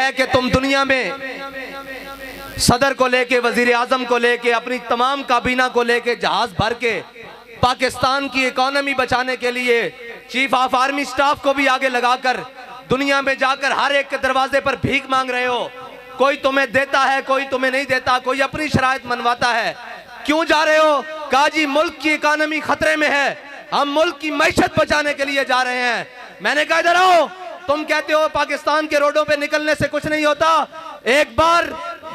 ہے کہ تم دنیا میں صدر کو لے کے وزیر اعظم کو لے کے اپنی تمام کابینہ کو لے کے جہاز بھر کے پاکستان کی اکانومی بچانے کے لیے چیف آف آرمی سٹاف کو بھی آگے لگا کر دنیا میں جا کر ہر ایک کے دروازے پر بھیک مانگ رہے ہو. کوئی تمہیں دیتا ہے, کوئی تمہیں نہیں دیتا, کوئی اپنی شرائط منواتا ہے. کیوں جا رہے ہو؟ کہا جی ملک کی اکانومی خطرے میں ہے, ہم ملک کی معیشت بچانے کے لیے جا رہے ہیں. میں نے کہا ادھر آؤ, تم کہتے ہو پاکستان کے روڈوں پہ نکلنے سے کچھ نہیں ہوتا, ایک بار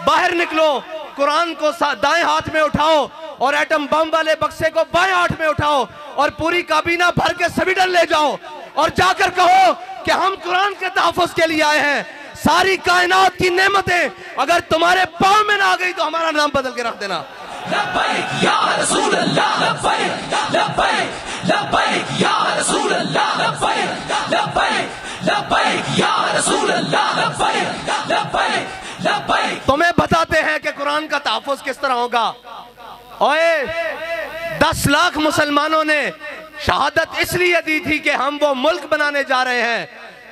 باہر نکلو, قرآن کو دائیں ہاتھ میں اٹھاؤ اور ایٹم بم والے بکسے کو بائیں ہاتھ میں اٹھاؤ اور پوری کابینہ بھر کے سویڈن لے جاؤ اور جا کر کہو کہ ہم قرآن کے تحفظ کے لیے آئے ہیں. ساری کائنات کی نعمتیں اگر تمہارے پاؤں میں نہ آ گئی تو ہمارا نام بدل کے رکھ دینا. لبیک یا رسول اللہ, لبیک لبیک لبیک یا رسول اللہ, لبیک لبیک لبیک یا رسول اللہ, لبیک لبیک لبیک. تمہیں بتاتے ہیں کہ قرآن کا تحفظ کس طرح ہوگا. اوئے 10 لاکھ مسلمانوں نے شہادت اس لیے دی تھی کہ ہم وہ ملک بنانے جا رہے ہیں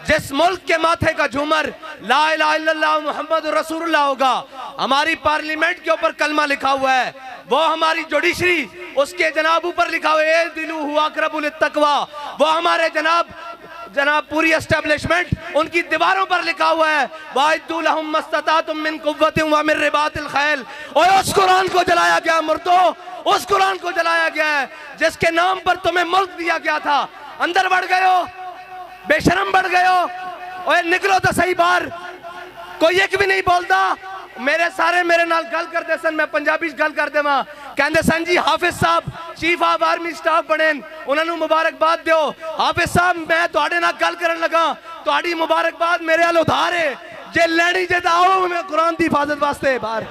جس ملک کے ماتھے کا جھومر لا الہ الا اللہ محمد رسول اللہ ہوگا. ہماری پارلیمنٹ کے اوپر کلمہ لکھا ہوا ہے, وہ ہماری جوڈیشری اس کے جناب اوپر لکھا ہوا ہے اے دلو ہوا اقرب للتقوی, وہ ہمارے جناب پوری اسٹیبلشمنٹ ان کی دیواروں پر لکھا ہوا ہے وَاعِدُّوا لَهُم مَّا اسْتَطَعْتُم مِّن قُوَّةٍ وَمِن رِّبَاطِ الْخَيْلِ. اور اس قرآن کو جلایا گیا مردو, اس قرآن کو جلایا گیا ہے جس کے نام پر تمہیں ملک دیا گیا تھا. اندر بڑھ گئے ہو, بے شرم بڑھ گئے ہو. اوے نکلو تو صحیح باہر, کوئی ایک بھی نہیں بولتا. میرے نال گل کر دے سن, میں پنجابی گل کر دے ماں کہندے سن جی حافظ صاحب چیف آف آرمی سٹاف بنے, انہوں نے مبارکباد دیو. حافظ صاحب میں تواڈے نال گل کرن لگا, تواڈی مبارکباد میرے ال ادھار ہے, جے لینی جے آؤ میں قرآن دی حفاظت واسطے باہر.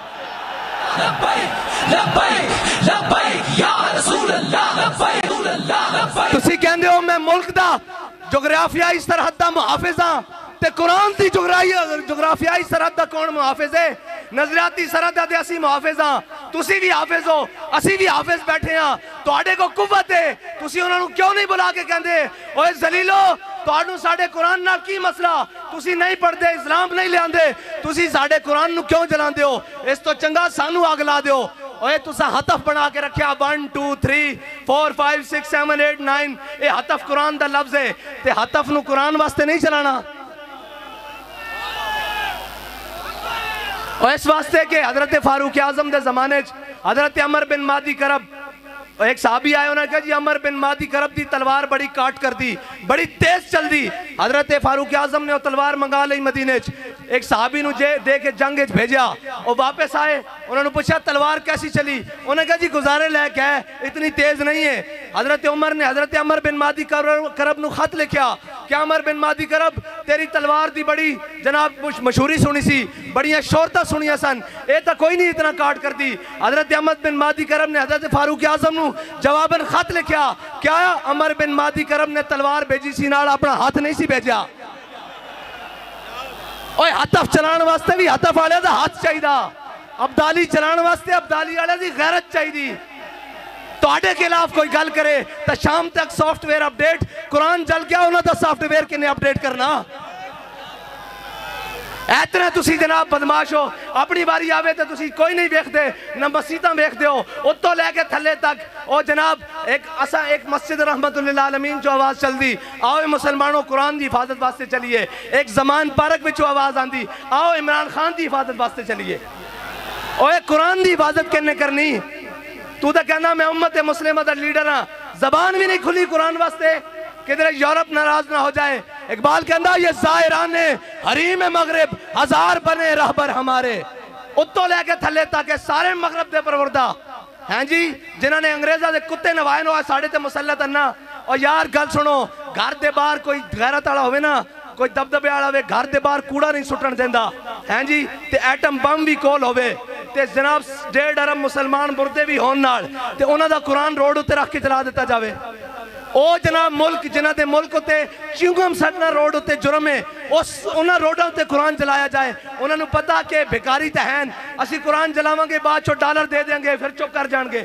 لبیک لبیک لبیک یا رسول اللہ, لبیک رسول اللہ, لبیک. تسی کہندے ہو میں ملک دا جغرافیائی سرحد دا محافظ ہاں, تے قرآن دی جغرافیائی سرحد دا کون محافظ ہے؟ نظریاتی سرحد دے اسی محافظ ہاں, تسی بھی حافظ ہو, اسی بھی حافظ بیٹھے ہاں. تواڈے کو قوت ہے, تسی انہوں کیوں نہیں بلا کے کہندے اوے ذلیلو تواڈوں ساڈے قرآن نال کی مسئلہ, تسی نہیں پڑھدے, اسلام نہیں لے آندے, تسی ساڈے قرآن نو کیوں جلاندے ہو؟ اس تو چنگا سانو اگ لا دیو. اوے تسا ہتف بنا کے رکھیا 1 2 3 4 5 6 7 8 9, اے ہتف قرآن دا لفظ ہے, تے ہتف نو قرآن واسطے نہیں چلانا. اور اس واسطے کہ حضرت فاروق اعظم دے زمانے حضرت عمر بن مادی کرب, ایک صحابی آئے, انہوں نے کہا جی عمر بن مادی کرب دی تلوار بڑی کاٹ کر دی, بڑی تیز چل دی. حضرت فاروق اعظم نے وہ تلوار منگا لئی مدینے چ, ایک صحابی نو دے کے جنگ بھیجا, اور واپس آئے, انہوں نے پوچھا تلوار کیسی چلی, انہوں نے کہا جی گزارے لے کے ہے, اتنی تیز نہیں ہے. حضرت عمر نے حضرت عمر بن مادی کرب نو خط لکھیا کہ عمر بن مادی کرب تیری تلوار دی بڑی جناب مشہوری سنی سی, بڑیاں شہرتاں سنیاں سن, اے تا کوئی نہیں اتنا کاٹ کر دی. حضرت عمر بن مادی کرب نے حضرت فاروق اعظم نو جواباً خط لکھیا, کیا عمر بن مادی کرب نے تلوار بھیجی سی نال اپنا ہاتھ نہیں سی بھیجا. اوے ہتف چلان واسطے بھی ہتف والے دا ہاتھ چاہیے دا, ابدالی چلان واسطے ابدالی والے دی غیرت چاہیے دی. تواڈے خلاف کوئی گل کرے تا شام تک سافٹ ویئر اپڈیٹ, قرآن جل گیا انہوں دا سافٹ ویئر کنے اپڈیٹ کرنا. ایتنے تسی جناب بدماش ہو, اپنی باری آوے تو تسی کوئی نہیں بیخ دے, نہ مسیطاں بیخ دے ہو, اتو لے کے تھلے تک. او جناب ایک مسجد رحمت للعالمین جو آواز چل دی, آؤ مسلمانوں قرآن دی حفاظت واسطے چلیے. ایک زمان پارک میں جو آواز آن دی, آؤ عمران خان دی حفاظت واسطے چلیے. اوے قرآن دی حفاظت کرنے کرنی, تو دا کہنا میں امت مسلمہ دا لیڈر ہاں, زبان بھی نہیں کھلی قرآن واسطے, کدھر یورپ ناراض نہ ہو جائے. اقبال کہندا یہ زائران حریم مغرب ہزار بنے رہبر ہمارے, اتو لے کے تھلے تاکہ سارے مغرب دے پروردہ ہیں جی, جنہوں نے انگریزہ دے کتے نوائے نو ساڑھے تے مسلط اننا. اور یار گل سنو, گھر دے باہر کوئی غیرت آڑا ہوئے نا, کوئی دبدبے آڑا ہوئے, گھر دے باہر کوڑا نہیں سٹن دیندہ ہیں جی, تے ایٹم بم بھی کول ہوئے, تے جناب 1.5 ارب مسلمان بردے بھی ہون نال, تے انہاں دا قرآن روڈ ہوتے رکھ کے چلا دیتا جاوے. او جناب ملک جنہ دے ملک ہوتے چنگم سٹنا روڈ ہوتے جرم ہے, انہاں روڈ ہوتے قرآن جلایا جائے. انہوں نے پتا کہ بھیکاری تہین, اسی قرآن جلاواں گے بعد چو ڈالر دے دیں گے پھر چپ کر جان گے.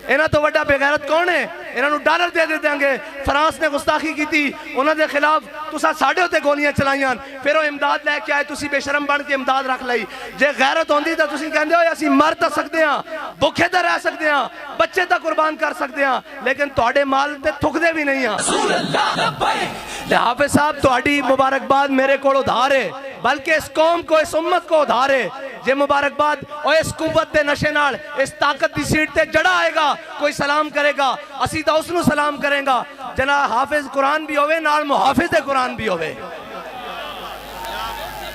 انہاں تو وڈا بے غیرت کون ہے؟ انہوں ڈالر دے دیں گے. فرانس نے گستاخی کی تھی انہوں دے خلاف تسا ساڑھے ہوتے گولیاں چلائیاں پھر وہ امداد لے کے آئے تسی بے شرم بن کے امداد رکھ لئی. جے غیرت ہوندی تو تسی کہندے ہو اسی مر تا سکتے ہیں بھوکے تے رہ سکتے ہیں بچے تا قربان کر سکتے ہیں لیکن تواڈے مال تے تھکدے بھی نہیں ہیں. حافظ صاحب تواڈی مبارکباد میرے کو ادھار ہے بلکہ اس قوم کو اس امت کو ادھار ہے. جے مبارکباد اور اس قوت دے نشے نال اس طاقت دی سیٹ تے جڑا آئے گا کوئی سلام کرے گا اسی تا اس نو سلام کریں گا. جناب حافظ قرآن بھی ہوئے نال محافظ قرآن بھی ہوئے.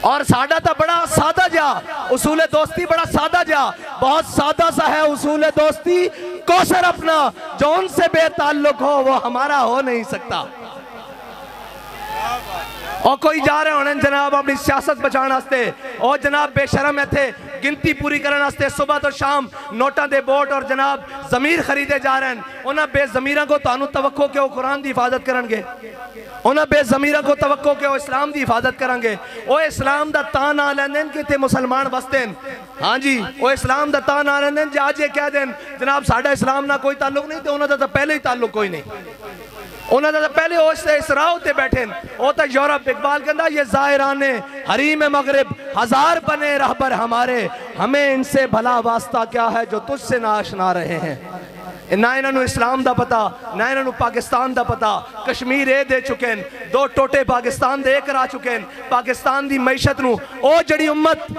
اور سادہ تا بڑا سادہ جا اصول دوستی بڑا سادہ جا بہت سادہ سا ہے اصول دوستی. کوثر اپنا جو ان سے بے تعلق ہو وہ ہمارا ہو نہیں سکتا. اور کوئی جا رہے ہونے جناب اپنی سیاست بچانا ہستے اور جناب بے شرم ہے تھے گنتی پوری کرنا ہستے صبح تو شام نوٹاں دے بوٹ اور جناب ضمیر خریدے جا رہے ہیں. انہاں بے ضمیرہ کو تانو توقع کہ وہ قرآن دی حفاظت کرنگے انہاں بے ضمیرہ کو توقع کہ وہ اسلام دی حفاظت کرنگے. وہ اسلام دا تان آ لیندن کہ تے مسلمان بستین. ہاں جی وہ اسلام دا تان آ لیندن جا آج یہ کہہ دیں جناب ساڑھا اسلام نہ کوئی تعلق نہیں تے انہاں دا پہلے ہی تعلق کوئی نہیں. انہوں نے پہلے اس راہ ہوتے بیٹھیں وہ تا یورپ اقبال کہندہ یہ ظاہران حریم مغرب ہزار بنے رہبر ہمارے ہمیں ان سے بھلا واسطہ کیا ہے جو تجھ سے ناشنا رہے ہیں. نہ انہوں اسلام دا پتا نہ انہوں پاکستان دا پتا. کشمیر اے دے چکیں دو ٹوٹے پاکستان دے ایک را چکیں پاکستان دی معیشت نو او جڑی امت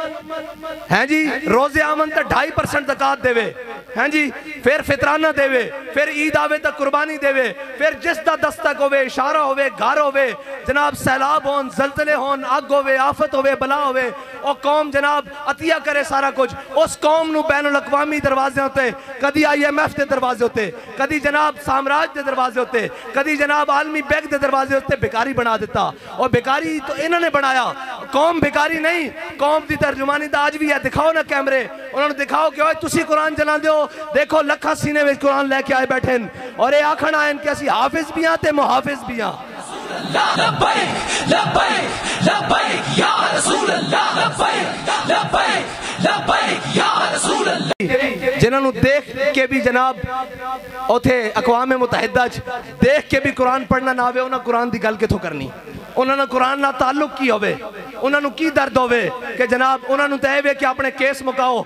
ہیں جی روز آمن تا 2.5% زکاة دے وے ہیں جی پھر فطرانہ دے وے پھر عید آوے تا قربانی دے وے پھر جس دا دستک ہوئے اشارہ ہوئے گھر ہوئے جناب سیلاب ہون زلزلے ہون آگ ہوئے آفت ہوئے بلا ہوئے او قوم جناب عطیہ کرے سارا کچھ. اس قوم نو بین الاقوامی دروازے ہوتے کدی IMF دے دروازے ہوتے کدی جناب سامراج دے دروازے ہوتے کدی جناب عالمی بیگ دے دروازے ہوتے بھکاری بنا دیتا. اور بھکاری تو انہوں نے بنایا قوم بھکاری نہیں. قوم دی ترجمانی دا آج بھی ہے دکھاؤ نا کیمرے انہوں نے دکھاؤ کہ تسی قرآن جلان دیو دیکھو لکھا سینے میں قرآن لے کے آئے بیٹھیں اور اے آکھن آئیں کہ اسی حافظ بھی آتے محافظ بھی آ. لبیک لبیک لبیک یا رسول اللہ لبیک لبیک لبیک یا رسول اللہ. جنہوں نے دیکھ کے بھی جناب اوتھے اقوام متحدہ دیکھ کے بھی قرآن پڑھنا نہ ہوئے انہوں قرآن دی گل کے تو کرنی انہوں نے قرآن نہ تعلق کی ہوئے انہوں نے کی درد ہوئے کہ جناب انہوں نے تہے ہوئے کہ اپنے کیس مکاؤ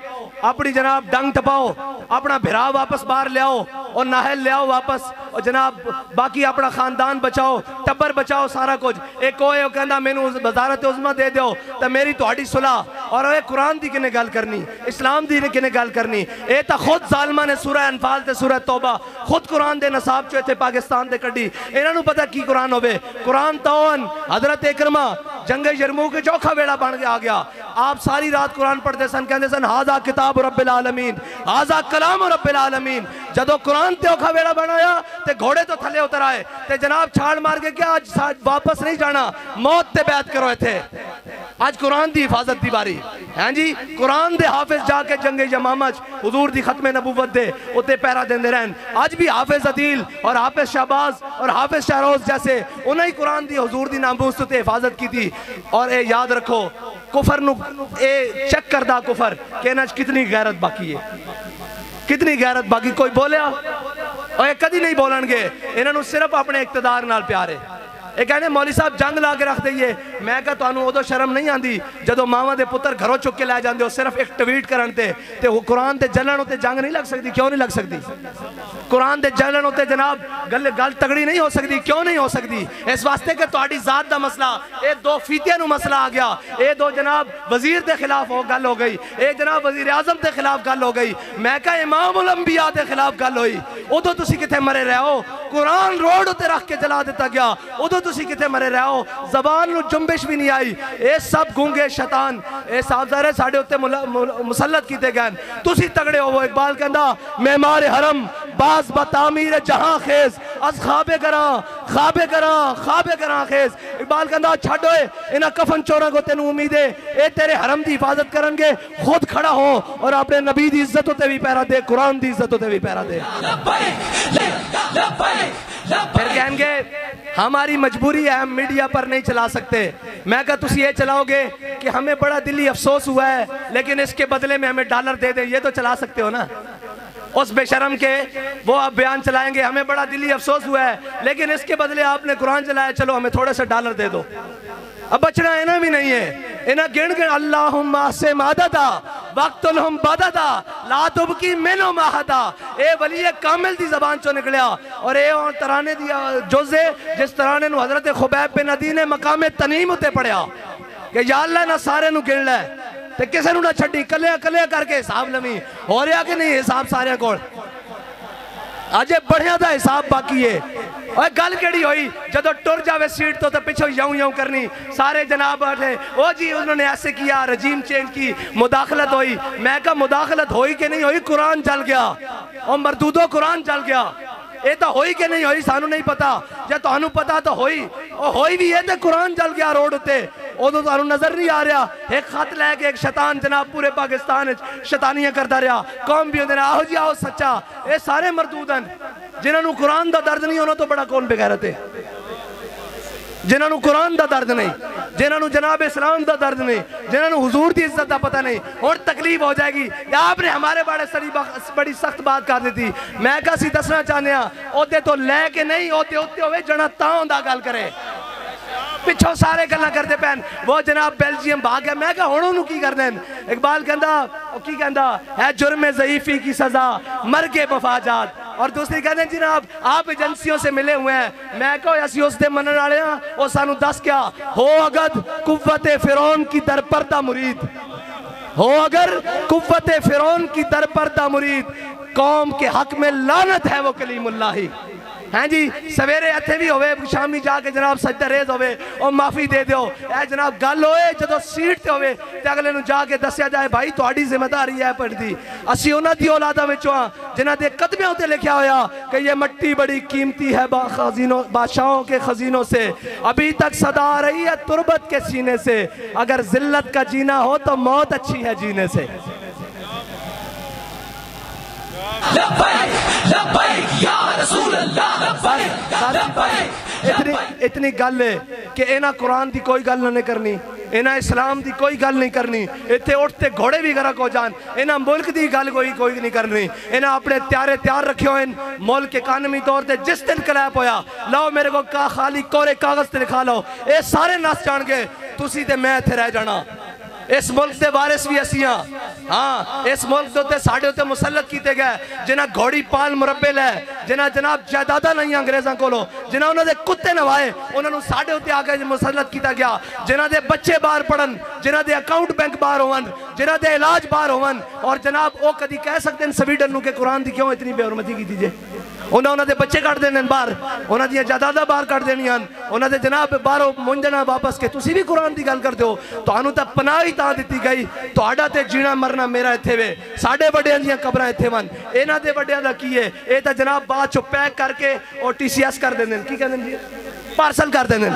اپنی جناب ڈنگ ٹپاؤ اپنا بھرا واپس باہر لے آؤ اور ناہل لے آؤ واپس اور جناب باقی اپنا خاندان بچاؤ ٹبر بچاؤ سارا کچھ. ایک کوئے کہندہ میں نے وزارت عظمہ دے دیو تو میری توڑی صلح اور اے قرآن دی کنے گل کرنی اسلام دی کنے گل کرنی. اے تا خود ظالمہ نے سورہ انفال تے سورہ توبہ خود قرآن دے نصاب چوئے تھے پاکستان دے کڑی انہوں نے پتا کی قرآن ہوئے. قرآن تاون حضرت اکرمہ جنگ یرموک چوکھا ویڑا بن کے آگیا آپ ساری رات قرآن پڑھتے سن کہندے سن ہاذا کتاب رب العالمین ہاذا کلام رب العالمین. جدو قرآن تے اوکھا ویڑا بنایا تے گھوڑے تو تھلے اتر آئے تے جناب چھاڑ مار کے کیا آج واپس نہیں جانا موت تے بیعت کروئے تھے. آج قرآن دی حفاظت دی باری ہیں جی قرآن دے حافظ جا کے جنگ یمامہ حضور دی ختم نبوت دے اتے پیرا دیں دے رہن. آج بھی حافظ عدیل اور حافظ شہباز اور حافظ شہروز جیسے انہیں قرآن دی حضور دی ناموس تے حفاظت کی تھی. اور اے یاد رکھو کفر نو اے چیک کردہ کفر کہ انہاں کتنی غیرت باقی ہے کتنی غیرت باقی. کوئی بولے اور یہ کدی نہیں بولن گے انہوں صرف اپنے اقتدار نال پیارے. ایک کہنے مولی صاحب جنگ لا کے رکھ دئیے میں کہا تو انہوں ادو شرم نہیں آن دی جدو ماما دے پتر گھروں چک کے لائے جان دے صرف ایک ٹویٹ کرن تے وہ قرآن تے جلن ہوتے جنگ نہیں لگ سکتی. کیوں نہیں لگ سکتی؟ قرآن تے جلن ہوتے جناب گل تگڑی نہیں ہو سکتی. کیوں نہیں ہو سکتی؟ اس واسطے کہ تہاڈی ذات دا مسئلہ اے دو فیتیاں نو مسئلہ آ گیا اے دو جناب وزیر دے خلاف ہو گل ہو گئی اے جناب وزیر اعظم دے خلاف گل ہو گئی میں کہا امام الانبیاء دے خلاف گل ہوئی ادو تسی کتے مرے رہے ہو. قرآن روڈ تے رکھ کے جلا دیتا گیا ادو تسی کتے مرے رہے ہو. زبان نو جنبش بھی نہیں آئی. اے سب گونگے شیطان اے صاحب ظاہر ساڑھے ہوتے مسلط کیتے گئے تسی تگڑے ہو. وہ اقبال کہندہ معمار حرم باز بتعمیر جہاں خیز از خواب گراں خیز. اقبال کہندہ چھڑوئے انہا کفن چورا کو تینو امیدے اے تیرے حرم دی حفاظت کرن گے خود کھڑا ہو اور اپنے نبی دی عزت ہوتے بھی پیرا دے قرآن دی عزت ہوتے بھی پیرا دے. پھر کہیں گے ہماری مجبوری ہے ہم میڈیا پر نہیں چلا سکتے. میں کہا تسی یہ چلاؤ گے کہ ہمیں بڑا دلی افسوس ہوا ہے لیکن اس کے بدلے میں ہمیں ڈالر دے دیں یہ تو چلا سکتے ہو نا. اس بے شرم کے وہ اب بیان چلائیں گے. ہمیں بڑا دلی افسوس ہوا ہے, لیکن اس کے بدلے آپ نے قرآن چلایا, چلو ہمیں تھوڑے سے ڈالر دے دو. اب بچنا انہیں بھی نہیں ہے, انہیں گن گن اللہم احسن عددا وقتلہم بددا لا تبکی منہم احدا. اے ولی کامل دی زبان چو نکلیا, اور اے ترانے دی جوزے جس ترانے نو حضرت خبیب بن عدی نے مقام تنیم ہوتے پڑھیا کہ یا اللہ نہ سارے نو گن لے تے کسے نو نہ چھڑی, کلیا کلیا کر کے حساب لمی ہو رہا کہ نہیں حساب سارے کول. آجے بڑھیا دا حساب باقی ہے. اور گل کیڑی ہوئی جدو ٹر جاوے سیٹ تو پچھو یوں یوں کرنی, سارے جناب آٹھے او جی انہوں نے ایسے کیا, رجیم چینج کی, مداخلت ہوئی. میں کہا مداخلت ہوئی کہ نہیں ہوئی, قرآن جل گیا اور مردودو قرآن جل گیا. اے تو ہوئی کہ نہیں ہوئی سانو نہیں پتا, جب تو انہوں پتا تو ہوئی, اور ہوئی بھی ہے تو قرآن جل گیا روڈ ہوتے. او تو انہوں نظر نہیں آ رہا, ایک خط لے کے ایک شیطان جناب پورے پاکستان شیطانیاں کرتا رہا, قوم بھی ہوندے رہا آہو جی آہو سچا. اے سارے مردودن جنہوں نے قرآن دا درد نہیں ہونا تو بڑا کون بغیرت ہے, جنہوں نے قرآن دا درد نہیں, جنہوں نے جناب اسلام دا درد نہیں, جنہوں نے حضور دی عزت دا پتہ نہیں, اور تکلیف ہو جائے گی. یا آپ نے ہمارے بڑی سخت بات کر دیتی. میں کہا سی دسنا چاہنے ہاں اوتے تو لے کے نہیں ہوتے ہوئے جنا تاؤں دا گل کرے, پچھو سارے گلنا کرتے پہن. وہ جناب بیلجیم بھاگ گیا. میں کہا ہونوں نو کی کر دیں. اقبال کہندا کی کہندا ہے جرم ضعیفی کی سزا مرگ مفاجات. اور دوسری کہتے ہیں جناب آپ ایجنسیوں سے ملے ہوئے ہیں. میں کہو ایسی اس دے منن آڑے ہیں وہ سانو دس کیا ہو اگر قوت فرعون کی در پردہ مرید, ہو اگر قوت فرعون کی در پردہ مرید, قوم کے حق میں لعنت ہے وہ کلیم اللہ ہی. ہیں جی سویرے اتھے بھی ہوئے, شامی جا کے جناب سجدہ ریز ہوئے اور معافی دے دیو. اے جناب گل ہوئے جدو سیٹ تے ہوئے تے اگلے نو جا کے دسیا جائے بھائی تہاڈی ذمہ داری ہے پڑھ دی. اسی انہاں دی اولاداں وچوں ہاں جنہاں دے قدمے ہوتے لکھیا ہویا کہ یہ مٹی بڑی قیمتی ہے بادشاہوں کے خزینوں سے, ابھی تک صدا آ رہی ہے تربت کے سینے سے, اگر ذلت کا جینا ہو تو موت اچھی ہے جینے سے. لبیک لبیک یا رسول اللہ لبیک لبیک. اتنی گل ہے کہ اینا قرآن دی کوئی گل نہیں کرنی, اینا اسلام دی کوئی گل نہیں کرنی, اتھے اٹھتے گھوڑے بھی گرک ہو جان. اینا ملک دی گل کوئی نہیں کرنی. اینا اپنے تیار رکھے ہوئے ملک اکانومی طور تے جس دن کلیپ ہویا لاؤ میرے کو خالی کورے کاغذ تے لکھا لو, اے سارے ناس جان گے تسی تے میں تھے رہ جانا. اس ملک دے وارث بھی اسیاں, ہاں اس ملک دے ساڑھے ہوتے مسلط کیتے گئے جنہ گھوڑی پال مربے لے, جنہ جناب جائیدادہ نہیں انگریزاں کولو, جنہ انہوں دے کتے نوائے انہوں نے ساڑھے ہوتے آگے مسلط کیتا گیا, جنہ دے بچے باہر پڑھن, جنہ دے اکاؤنٹ بینک باہر ہون, جنہ دے علاج باہر ہون. اور جناب او کدی کہہ سکتے ہیں سویڈن نو کہ قرآن دی کیوں اتنی بے حرمتی کی دیجئے. انہوں دے بچے کٹ دینے باہر, انہوں دے جائیدادہ باہر کٹ دینی ہیں, انہوں دے جناب باہروں منجنا واپس کے تسی بھی قرآن دی گل کر دیو. تو انہوں تے پناہ ہی تاں دیتی گئی, تو آڈا تے جینا مرنا میرا اتھے وے, ساڑھے بڑے دیاں قبریں اتھے ون, اینا دے بڑے دا کیے اے تا جناب بات چو پیک کر کے اور ٹی سی ایس کر دینے, کی کہنے جی پارسل کر دینے.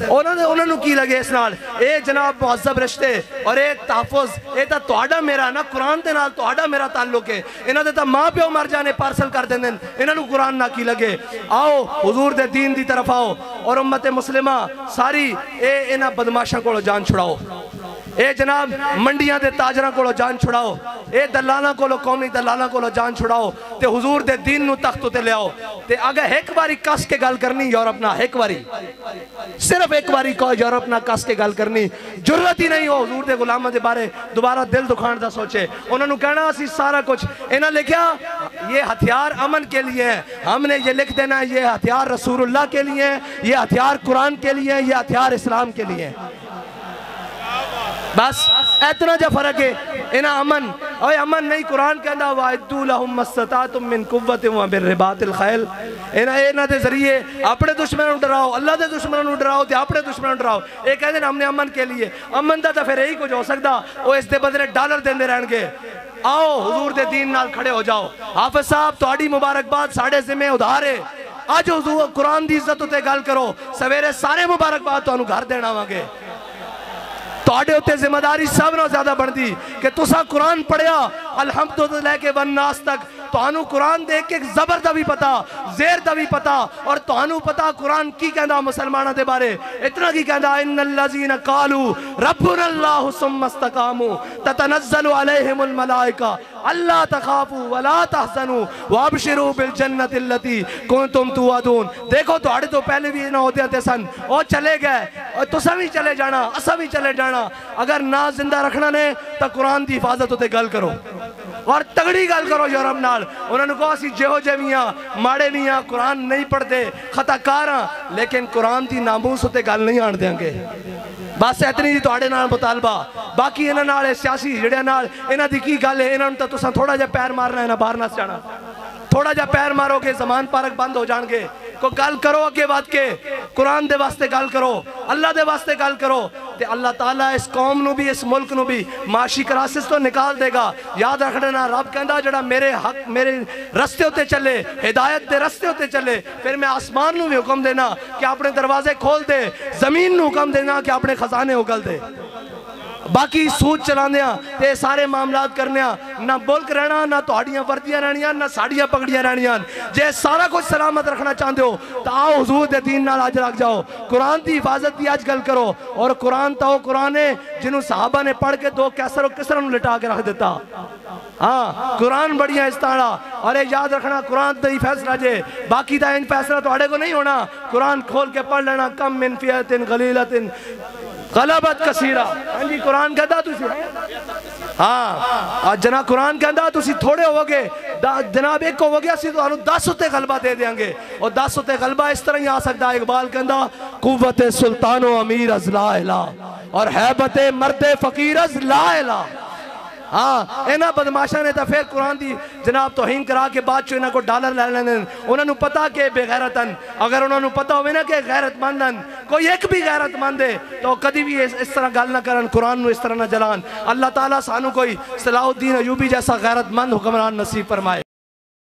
انہوں نے کی لگے اس نال اے جناب معذب رشتے اور اے تحفظ, اے تا توڑا میرا نا قرآن تے نال توڑا میرا تعلق ہے. انہوں نے تا ماں پیو مر جانے پارسل کر دینے, انہوں نے قرآن نہ کی لگے. آؤ حضور دے دین دی طرف آؤ اور امت مسلمہ ساری اے انہاں بدماشاں کو جان چھڑاؤ, اے جناب منڈیاں دے تاجراں کو جان چھڑاؤ, اے دلالاں کو قومی دلالاں کو جان چھڑاؤ, تے حضور دے دین نو تختو تے لے آؤ. تے اگر ایک باری کس کے گل کرنی یورپ نہ, ایک باری صرف ایک باری کو یورپ نہ کس کے گل کرنی, جرت ہی نہیں ہو حضور دے غلامہ دے بارے دوبارہ دل دکھان دا سوچے. انہوں نے کہنا اسی سارا کچھ انہوں نے لکھیا یہ ہتھیار امن کے لیے ہیں, ہم نے یہ لکھ دینا یہ ہتھیار رسول اللہ کے لیے ہیں, یہ ہتھیار قرآن کے لیے ہیں, یہ ہتھیار اسلام کے لیے ہیں. بس اتنا جا فرق ہے. انہا امن اوہ امن نہیں, قرآن کہنا وَعِدُّوا لَهُمْ مَسْتَطَعْتُم مِّن قُوَّةٍ وَبِالرِّبَاطِ الْخَيْلِ. انہا دے ذریعے اپنے دشمنوں ڈراؤ, اللہ دے دشمنوں ڈراؤ تے اپنے دشمنوں ڈراؤ. ایک کہتے ہیں ہم نے امن کے لیے, امن دا پھر یہی کچھ ہو سکتا وہ اس دے بدلے ڈالر دیندے رہن گے. آؤ حضور دے دین نال کھڑے ہو جاؤ. حافظ صاحب تہاڈی مبارکباد ساڑھے ذمہ ادھار ہے. آج حضور قرآن دی عزت تے گل کرو, سویرے سارے مبارکباد تو انہوں گھر دینا وانگے. تو آڑے ہوتے ذمہ داری سب نہ زیادہ بڑھ دی کہ تسا قرآن پڑھیا الحمدللہ کے والناس تک, تو انہوں قرآن دیکھ کے زبر دا بھی پتا, زیر دا بھی پتا, اور تو انہوں پتا قرآن کی کہندا مسلمانہ دے بارے. اتنا کی کہندا ان الذین قالوا ربنا اللہ ثم استقاموا تتنزل علیہم الملائکہ اللہ تخافوا ولا تحزنوا وابشروا بالجنت التي کنتم توعدون. دیکھو تو تو پہلے بھی نہ ہوتے تھے سن اور چلے گئے اور تسا بھی چلے جانا اسا بھی چلے جانا. اگر نہ زندہ رکھنا نے تو قرآن دی حفاظت ہوتے گل کرو اور تگڑی گل کرو یورپ نال. انہوں نے کہا اسی جہو جے میاں ماڑے میاں قرآن نہیں پڑھتے خطا کار ہاں لیکن قرآن دی ناموس ہوتے گل نہیں آن دیں گے. بس اتنی جی تواڈے نال مطالبہ. باقی انہاں نال سیاسی جڑے نال انہاں دی کی گل ہے انہاں تے تساں تھوڑا جا پیر مارنا ہے نہ باہر نہ جانا. تھوڑا جا پیر مارو گے زمان پارک بند ہو جان گے. کو گل کرو اگے بات کے قرآن دے واسطے گل کرو اللہ دے واسطے گل کرو تے اللہ تعالیٰ اس قوم نو بھی اس ملک نو بھی معاشی کراسس تو نکال دے گا. یاد رکھنا رب کہندا جڑا میرے حق میرے رستے ہوتے چلے ہدایت دے رستے ہوتے چلے پھر میں آسمان نو بھی حکم دینا کہ اپنے دروازے کھول دے زمین نو حکم دینا کہ اپنے خزانے اگل دے. باقی سوچ چلاندیاں تے سارے معاملات کرنیاں نہ ملک رہنا نہ تہاڈیاں وردیاں رہنیاں نہ ساڑیاں پگڑیاں رہنیاں. جے سارا کچھ سلامت رکھنا چاہتے ہو تو آؤ حضور دے دین نال آج رکھ جاؤ. قرآن دی حفاظت دی آج گل کرو. اور قرآن تا وہ قرآن ہے جنہوں صحابہ نے پڑھ کے دو کیسر و کسر نو لٹا کے رکھ دیتا. ہاں قرآن بڑیاں استاڑا. اور یاد رکھنا قرآن تے ہی فیصلہ جے باقی دا ان فیصلہ تو آڑے کو نہیں ہونا. قرآن کھول کے پڑھ لینا کم من فیعت غلیلت غلبت کثیرہ. ہاں جی قرآن کہتا تسی ہاں جناب قرآن کہتا تسی تھوڑے ہو گے جناب ایک ہو گیا سی تو انہوں 10 ہوتے غلبہ دے دیں گے. اور 10 ہوتے غلبہ اس طرح ہی آ سکتا ہے. اقبال کہتا قوت سلطان و امیر از لا الہ اور حیبت مرد فقیر از لا الہ. ہاں اینا بدماشا نے تا پھر قرآن دی جناب توہین کرا کے بعد چو انہاں کو ڈالر لے لینے. انہوں نے پتا کہ بے غیرتن اگر انہوں نے پتا ہوئے نا کہ غیرت مندن کوئی ایک بھی غیرت مندے تو کدی بھی اس طرح گل نہ کرن قرآن نو اس طرح نہ جلان. اللہ تعالیٰ سانو کوئی صلاح الدین ایوبی جیسا غیرت مند حکمران نصیب فرمائے.